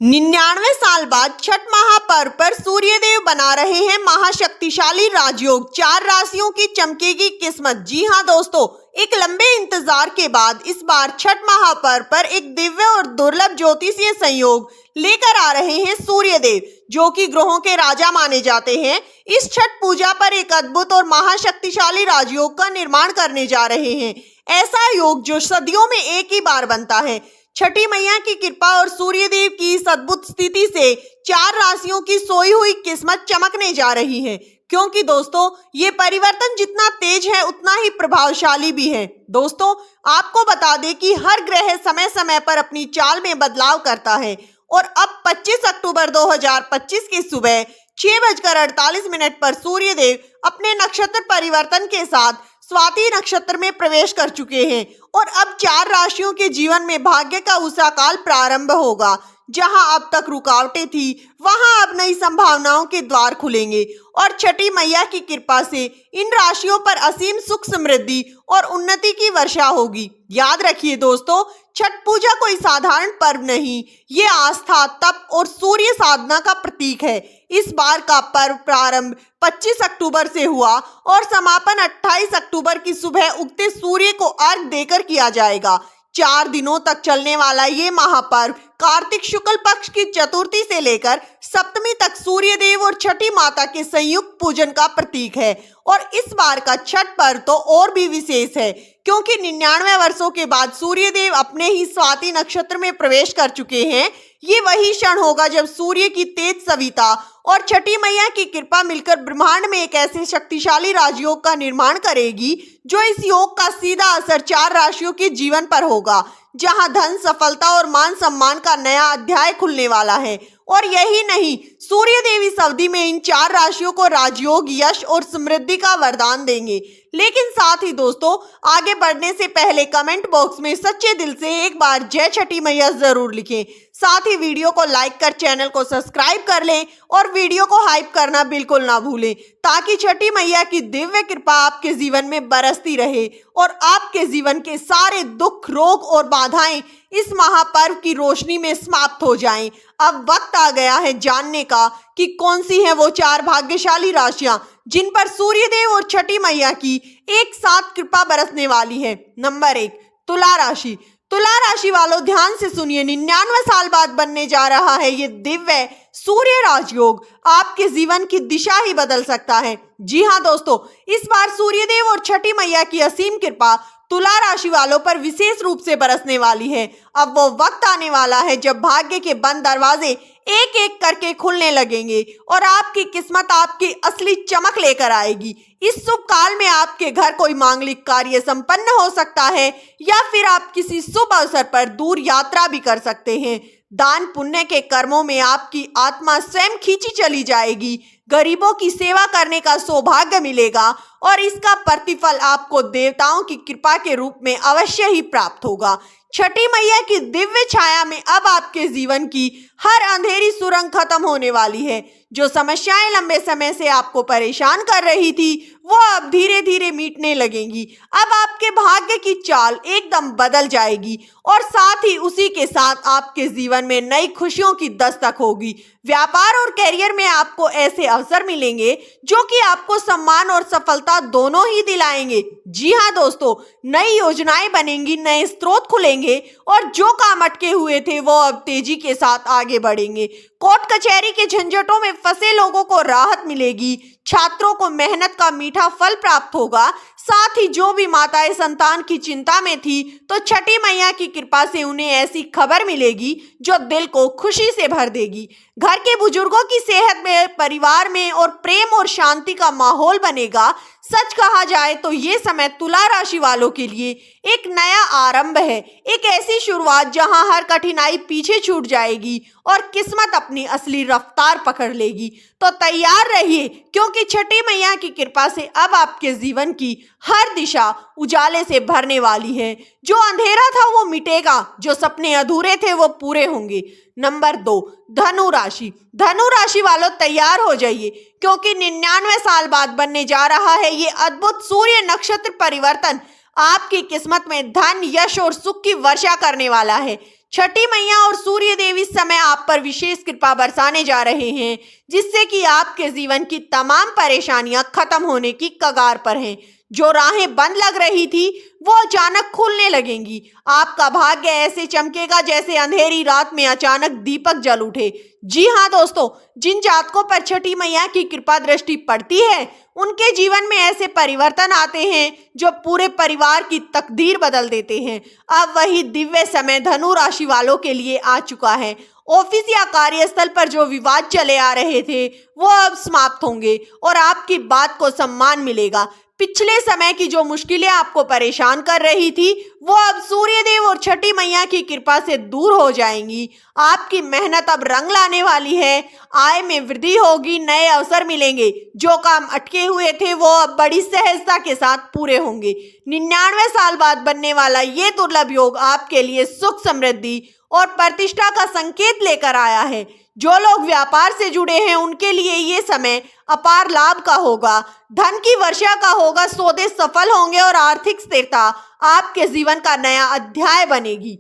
99 साल बाद छठ महापर्व पर सूर्यदेव बना रहे हैं महाशक्तिशाली राजयोग। 4 राशियों की चमकेगी किस्मत। जी हां दोस्तों, एक लंबे इंतजार के बाद इस बार छठ महापर्व पर एक दिव्य और दुर्लभ ज्योतिषीय संयोग लेकर आ रहे हैं सूर्यदेव, जो कि ग्रहों के राजा माने जाते हैं। इस छठ पूजा पर एक अद्भुत और महाशक्तिशाली राजयोग का निर्माण करने जा रहे हैं। ऐसा योग जो सदियों में एक ही बार बनता है। छठी मैया की कृपा और सूर्यदेव की इस अद्भुत स्थिति से 4 राशियों की सोई हुई किस्मत चमकने जा रही है, क्योंकि दोस्तों ये परिवर्तन जितना तेज है उतना ही प्रभावशाली भी है। दोस्तों, आपको बता दें कि हर ग्रह समय समय पर अपनी चाल में बदलाव करता है और अब 25 अक्टूबर 2025 की सुबह 6:48 पर सूर्यदेव अपने नक्षत्र परिवर्तन के साथ स्वाति नक्षत्र में प्रवेश कर चुके हैं और अब 4 राशियों के जीवन में भाग्य का उषा काल प्रारंभ होगा। जहां अब तक रुकावटें थी, वहां अब नई संभावनाओं के द्वार खुलेंगे और छठी मैया की कृपा से इन राशियों पर असीम सुख समृद्धि और उन्नति की वर्षा होगी। याद रखिए दोस्तों, छठ पूजा कोई साधारण पर्व नहीं, ये आस्था, तप और सूर्य साधना का प्रतीक है। इस बार का पर्व प्रारंभ 25 अक्टूबर से हुआ और समापन 28 अक्टूबर की सुबह उगते सूर्य को अर्घ देकर किया जाएगा। 4 दिनों तक चलने वाला ये महापर्व कार्तिक शुक्ल पक्ष की चतुर्थी से लेकर सप्तमी तक सूर्यदेव और छठी माता के संयुक्त पूजन का प्रतीक है। और इस बार का छठ पर्व तो और भी विशेष है, क्योंकि 99 वर्षों के बाद सूर्यदेव अपने ही स्वाति नक्षत्र में प्रवेश कर चुके हैं। ये वही क्षण होगा जब सूर्य की तेज सविता और छठी मैया की कृपा मिलकर ब्रह्मांड में एक ऐसे शक्तिशाली राजयोग का निर्माण करेगी, जो इस योग का सीधा असर 4 राशियों के जीवन पर होगा, जहां धन, सफलता और मान सम्मान का नया अध्याय खुलने वाला है। और यही नहीं, सूर्य देव इस अवधि में इन 4 राशियों को राजयोग, यश और समृद्धि का वरदान देंगे। लेकिन साथ ही दोस्तों, आगे बढ़ने से पहले कमेंट बॉक्स में सच्चे दिल से एक बार जय छठी मैया जरूर लिखें। साथ ही वीडियो को लाइक कर चैनल को सब्सक्राइब कर लें और वीडियो को हाइप करना बिल्कुल ना भूलें, ताकि छठी मैया की दिव्य कृपा आपके जीवन में बरसती रहे और आपके जीवन के सारे दुख, रोग और बाधाएं इस महापर्व की रोशनी में समाप्त हो जाएं। अब वक्त आ गया है जानने का कि कौन सी है वो 4 भाग्यशाली राशियां जिन पर सूर्यदेव और छठी मैया की एक साथ कृपा बरसने वाली है। नंबर 1, तुला राशि। तुला राशि वालों, ध्यान से सुनिए। 99 साल बाद बनने जा रहा है ये दिव्य सूर्य राजयोग आपके जीवन की दिशा ही बदल सकता है। जी हाँ दोस्तों, इस बार सूर्यदेव और छठी मैया की असीम कृपा तुला राशि वालों पर विशेष रूप से बरसने वाली है। अब वो वक्त आने वाला है जब भाग्य के बंद दरवाजे एक एक करके खुलने लगेंगे और आपकी किस्मत आपकी असली चमक लेकर आएगी। इस शुभ काल में आपके घर कोई मांगलिक कार्य संपन्न हो सकता है या फिर आप किसी शुभ अवसर पर दूर यात्रा भी कर सकते हैं। दान पुण्य के कर्मों में आपकी आत्मा स्वयं खींची चली जाएगी। गरीबों की सेवा करने का सौभाग्य मिलेगा और इसका प्रतिफल आपको देवताओं की कृपा के रूप में अवश्य ही प्राप्त होगा। छठी मैया की दिव्य छाया में अब आपके जीवन की हर अंधेरी सुरंग खत्म होने वाली है। जो समस्याएं लंबे समय से आपको परेशान कर रही थी, वो अब धीरे धीरे मिटने लगेंगी। अब आपके भाग्य की चाल एकदम बदल जाएगी और साथ ही उसी के साथ आपके जीवन में नई खुशियों की दस्तक होगी। व्यापार और करियर में आपको ऐसे अवसर मिलेंगे जो कि आपको सम्मान और सफलता दोनों ही दिलाएंगे। जी हाँ दोस्तों, नई योजनाएं बनेंगी, नए स्रोत खुलेंगे और जो काम अटके हुए थे वो अब तेजी के साथ आगे बढ़ेंगे। कोर्ट कचहरी के झंझटों में फंसे लोगों को राहत मिलेगी। छात्रों को मेहनत का मीठा फल प्राप्त होगा। साथ ही जो भी माताएं संतान की चिंता में थी, तो छठी मैया की कृपा से उन्हें ऐसी खबर मिलेगी जो दिल को खुशी से भर देगी। घर के बुजुर्गों की सेहत में, परिवार में और प्रेम और शांति का माहौल बनेगा। सच कहा जाए तो ये समय तुला राशि वालों के लिए एक नया आरंभ है, एक ऐसी शुरुआत जहां हर कठिनाई पीछे छूट जाएगी और किस्मत अपनी असली रफ्तार पकड़ लेगी। तो तैयार रहिए, क्योंकि छठी मैया की कृपा से अब आपके जीवन की हर दिशा उजाले से भरने वाली है। जो अंधेरा था वो मिटेगा, जो सपने अधूरे थे वो पूरे होंगे। नंबर 2, धनु राशि। धनु राशि वालों, तैयार हो जाइए, क्योंकि 99 साल बाद बनने जा रहा है ये अद्भुत सूर्य नक्षत्र परिवर्तन आपकी किस्मत में धन, यश और सुख की वर्षा करने वाला है। छठी मैया और सूर्य देव इस समय आप पर विशेष कृपा बरसाने जा रहे हैं, जिससे कि आपके जीवन की तमाम परेशानियां खत्म होने की कगार पर हैं। जो राहें बंद लग रही थी वो अचानक खुलने लगेंगी। आपका भाग्य ऐसे चमकेगा जैसे अंधेरी रात में अचानक दीपक जल उठे। जी हाँ दोस्तों, जिन जातकों पर छठी मैया की कृपा दृष्टि पड़ती है उनके जीवन में ऐसे परिवर्तन आते हैं जो पूरे परिवार की तकदीर बदल देते हैं। अब वही दिव्य समय धनु राशि वालों के लिए आ चुका है। ऑफिस या कार्यस्थल पर जो विवाद चले आ रहे थे वो अब समाप्त होंगे और आपकी बात को सम्मान मिलेगा। पिछले समय की जो मुश्किलें आपको परेशान कर रही थी वो अब सूर्य देव और छठी मैया की कृपा से दूर हो जाएंगी। आपकी मेहनत अब रंग लाने वाली है। आय में वृद्धि होगी, नए अवसर मिलेंगे। जो काम अटके हुए थे वो अब बड़ी सहजता के साथ पूरे होंगे। 99 साल बाद बनने वाला ये दुर्लभ योग आपके लिए सुख, समृद्धि और प्रतिष्ठा का संकेत लेकर आया है। जो लोग व्यापार से जुड़े हैं उनके लिए ये समय अपार लाभ का होगा, धन की वर्षा का होगा, सौदे सफल होंगे और आर्थिक स्थिरता आपके जीवन का नया अध्याय बनेगी।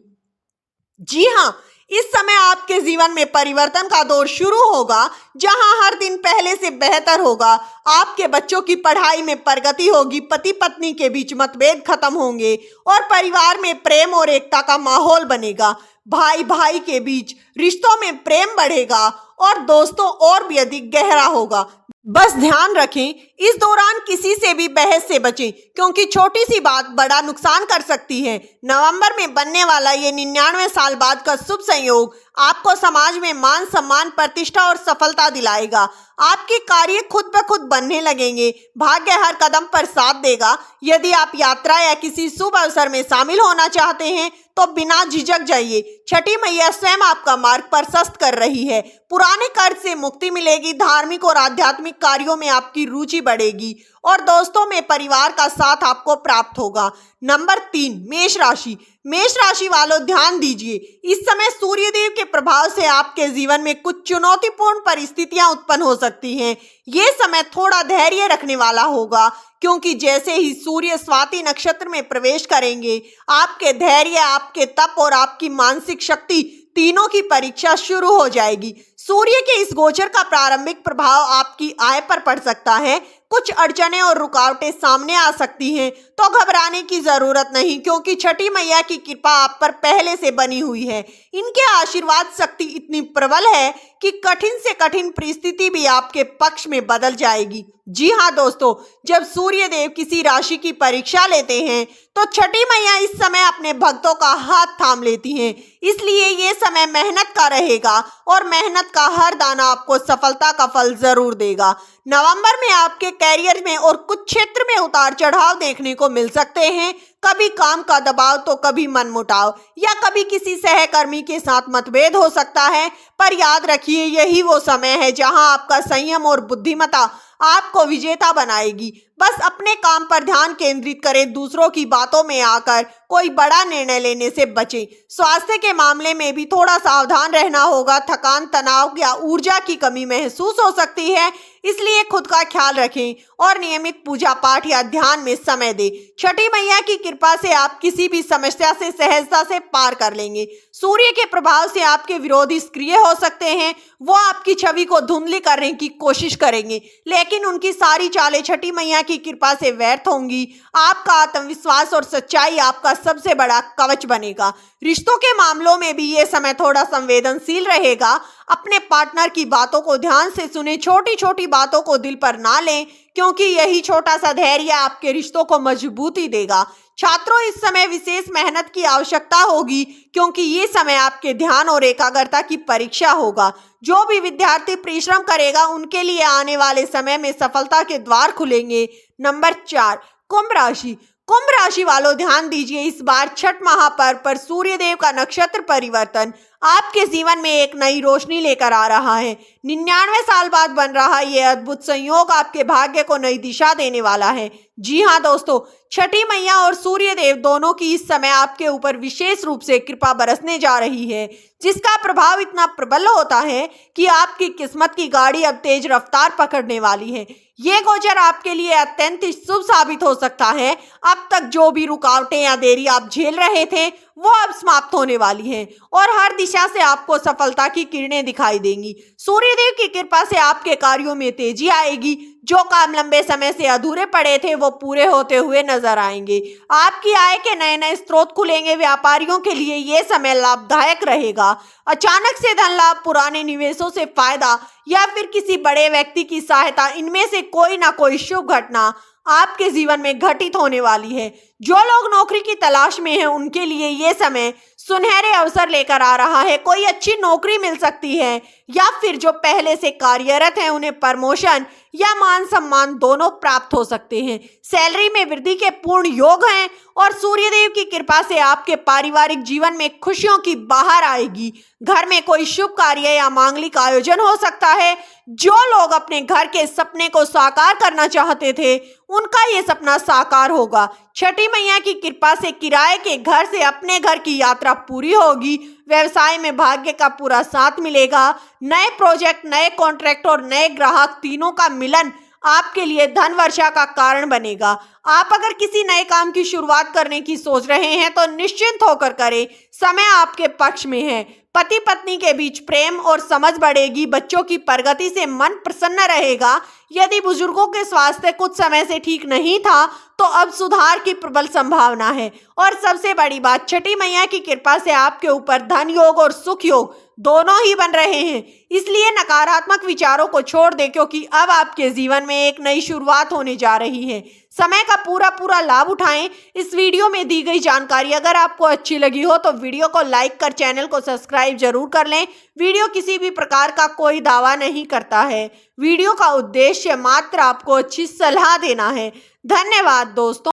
जी हाँ, इस समय आपके जीवन में परिवर्तन का दौर शुरू होगा, जहां हर दिन पहले से बेहतर होगा। आपके बच्चों की पढ़ाई में प्रगति होगी, पति पत्नी के बीच मतभेद खत्म होंगे और परिवार में प्रेम और एकता का माहौल बनेगा। भाई भाई के बीच रिश्तों में प्रेम बढ़ेगा और दोस्तों और भी अधिक गहरा होगा। बस ध्यान रखें, इस दौरान किसी से भी बहस से बचें, क्योंकि छोटी सी बात बड़ा नुकसान कर सकती है। नवंबर में बनने वाला ये 99 साल बाद का शुभ संयोग आपको समाज में मान सम्मान, प्रतिष्ठा और सफलता दिलाएगा। आपके कार्य खुद ब खुद बनने लगेंगे। भाग्य हर कदम पर साथ देगा। यदि आप यात्रा या किसी शुभ अवसर में शामिल होना चाहते हैं तो बिना झिझक जाइए। छठी मैया स्वयं आपका मार्ग प्रशस्त कर रही है। पुराने कर्ज से मुक्ति मिलेगी, धार्मिक और आध्यात्मिक कार्यों में आपकी रुचि बढ़ेगी और दोस्तों में परिवार का साथ आपको प्राप्त होगा। नंबर 3, मेष राशि। मेष राशि वालों ध्यान दीजिए, इस समय सूर्य देव के प्रभाव से आपके जीवन में कुछ चुनौतीपूर्ण परिस्थितियां उत्पन्न हो सकती हैं। ये समय थोड़ा धैर्य रखने वाला होगा, क्योंकि जैसे ही सूर्य स्वाति नक्षत्र में प्रवेश करेंगे आपके धैर्य, आपके तप और आपकी मानसिक शक्ति तीनों की परीक्षा शुरू हो जाएगी। सूर्य के इस गोचर का प्रारंभिक प्रभाव आपकी आय पर पड़ सकता है। कुछ अड़चनें और रुकावटें सामने आ सकती हैं, तो घबराने की जरूरत नहीं, क्योंकि छठी मैया की कृपा आप पर पहले से बनी हुई है। इनके आशीर्वाद शक्ति इतनी प्रबल है कि कठिन से कठिन परिस्थिति भी आपके पक्ष में बदल जाएगी। जी हाँ दोस्तों, जब सूर्य देव किसी राशि की परीक्षा लेते हैं तो छठी मैया इस समय अपने भक्तों का हाथ थाम लेती हैं। इसलिए ये समय मेहनत का रहेगा और मेहनत का हर दाना आपको सफलता का फल जरूर देगा। नवंबर में आपके कैरियर में और कुछ क्षेत्र में उतार चढ़ाव देखने को मिल सकते हैं। कभी काम का दबाव तो कभी मनमुटाव या कभी किसी सहकर्मी के साथ मतभेद हो सकता है, पर याद रखिए यही वो समय है जहां आपका संयम और बुद्धिमत्ता आपको विजेता बनाएगी। बस अपने काम पर ध्यान केंद्रित करें, दूसरों की बातों में आकर कोई बड़ा निर्णय लेने से बचें। स्वास्थ्य के मामले में भी थोड़ा सावधान रहना होगा। थकान, तनाव या ऊर्जा की कमी महसूस हो सकती है, इसलिए खुद का ख्याल रखें और नियमित पूजा पाठ या ध्यान में समय दें। छठी मैया की कृपा से आप किसी भी समस्या से सहजता से पार कर लेंगे। सूर्य के प्रभाव से आपके विरोधी सक्रिय हो सकते हैं। वो आपकी छवि को धुंधली करने की कोशिश करेंगे, लेकिन उनकी सारी चालें छठी मैया की कृपा से व्यर्थ होंगी। आपका आत्मविश्वास और सच्चाई आपका सबसे बड़ा कवच बनेगा। रिश्तों के मामलों में भी ये समय थोड़ा संवेदनशील रहेगा। अपने पार्टनर की बातों को ध्यान से सुने, छोटी छोटी बातों को दिल पर ना लें, क्योंकि यही छोटा सा धैर्य आपके रिश्तों को मजबूती देगा। छात्रों, इस समय विशेष मेहनत की आवश्यकता होगी, क्योंकि ये समय आपके ध्यान और एकाग्रता की परीक्षा होगा। जो भी विद्यार्थी परिश्रम करेगा उनके लिए आने वाले समय में सफलता के द्वार खुलेंगे। नंबर 4, कुंभ राशि। कुंभ राशि वालों ध्यान दीजिए, इस बार छठ महापर्व पर सूर्य देव का नक्षत्र परिवर्तन आपके जीवन में एक नई रोशनी लेकर आ रहा है। 99 साल बाद बन रहा यह अद्भुत संयोग आपके भाग्य को नई दिशा देने वाला है। जी हाँ दोस्तों, छठी मैया और सूर्य देव दोनों की इस समय आपके ऊपर विशेष रूप से कृपा बरसने जा रही है, जिसका प्रभाव इतना प्रबल होता है कि आपकी किस्मत की गाड़ी अब तेज रफ्तार पकड़ने वाली है। ये गोचर आपके लिए अत्यंत शुभ साबित हो सकता है। अब तक जो भी रुकावटें या देरी आप झेल रहे थे वो अब समाप्त होने वाली हैं और हर दिशा से आपको सफलता की किरणें दिखाई देंगी। सूर्यदेव की कृपा से आपके कार्यों में तेजी आएगी। जो काम लंबे समय से अधूरे पड़े थे वो पूरे होते हुए नजर आएंगे। आपकी आय के नए नए स्रोत खुलेंगे। व्यापारियों के लिए ये समय लाभदायक रहेगा। अचानक से धन लाभ, पुराने निवेशों से फायदा या फिर किसी बड़े व्यक्ति की सहायता, इनमें से कोई ना कोई शुभ घटना आपके जीवन में घटित होने वाली है। जो लोग नौकरी की तलाश में हैं उनके लिए ये समय सुनहरे अवसर लेकर आ रहा है। कोई अच्छी नौकरी मिल सकती है या फिर जो पहले से कार्यरत हैं उन्हें प्रमोशन या मान सम्मान दोनों प्राप्त हो सकते हैं। सैलरी में वृद्धि के पूर्ण योग हैं और सूर्यदेव की कृपा से आपके पारिवारिक जीवन में खुशियों की बहार आएगी। घर में कोई शुभ कार्य या मांगलिक आयोजन हो सकता है। जो लोग अपने घर के सपने को साकार करना चाहते थे उनका ये सपना साकार होगा। छठी मैया की कृपा से किराए के घर से अपने घर की यात्रा पूरी होगी। व्यवसाय में भाग्य का पूरा साथ मिलेगा। नए प्रोजेक्ट, नए कॉन्ट्रैक्ट और नए ग्राहक, तीनों का मिलन आपके लिए धन वर्षा का कारण बनेगा। आप अगर किसी नए काम की शुरुआत करने की सोच रहे हैं तो निश्चिंत होकर करें। समय आपके पक्ष में है। पति पत्नी के बीच प्रेम और समझ बढ़ेगी। बच्चों की प्रगति से मन प्रसन्न रहेगा। यदि बुजुर्गों के स्वास्थ्य कुछ समय से ठीक नहीं था तो अब सुधार की प्रबल संभावना है। और सबसे बड़ी बात, छठी मैया की कृपा से आपके ऊपर धन योग और सुख योग दोनों ही बन रहे हैं। इसलिए नकारात्मक विचारों को छोड़ दें, क्योंकि अब आपके जीवन में एक नई शुरुआत होने जा रही है। समय का पूरा लाभ उठाएं। इस वीडियो में दी गई जानकारी अगर आपको अच्छी लगी हो तो वीडियो को लाइक कर चैनल को सब्सक्राइब जरूर कर लें। वीडियो किसी भी प्रकार का कोई दावा नहीं करता है। वीडियो का उद्देश्य मात्र आपको अच्छी सलाह देना है। धन्यवाद दोस्तों।